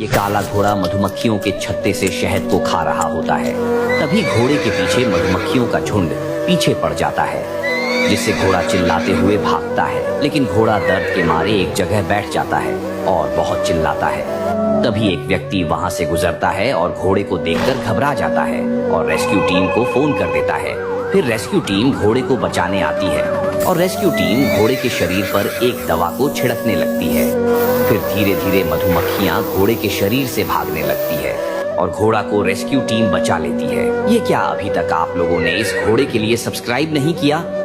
ये काला घोड़ा मधुमक्खियों के छत्ते से शहद को खा रहा होता है। तभी घोड़े के पीछे मधुमक्खियों का झुंड पीछे पड़ जाता है, जिससे घोड़ा चिल्लाते हुए भागता है। लेकिन घोड़ा दर्द के मारे एक जगह बैठ जाता है और बहुत चिल्लाता है। तभी एक व्यक्ति वहां से गुजरता है और घोड़े को देखकर घबरा जाता है और रेस्क्यू टीम को फोन कर देता है। फिर रेस्क्यू टीम घोड़े को बचाने आती है और रेस्क्यू टीम घोड़े के शरीर पर एक दवा को छिड़कने लगती है। फिर धीरे धीरे मधुमक्खियां घोड़े के शरीर से भागने लगती है और घोड़ा को रेस्क्यू टीम बचा लेती है। ये क्या अभी तक आप लोगों ने इस घोड़े के लिए सब्सक्राइब नहीं किया?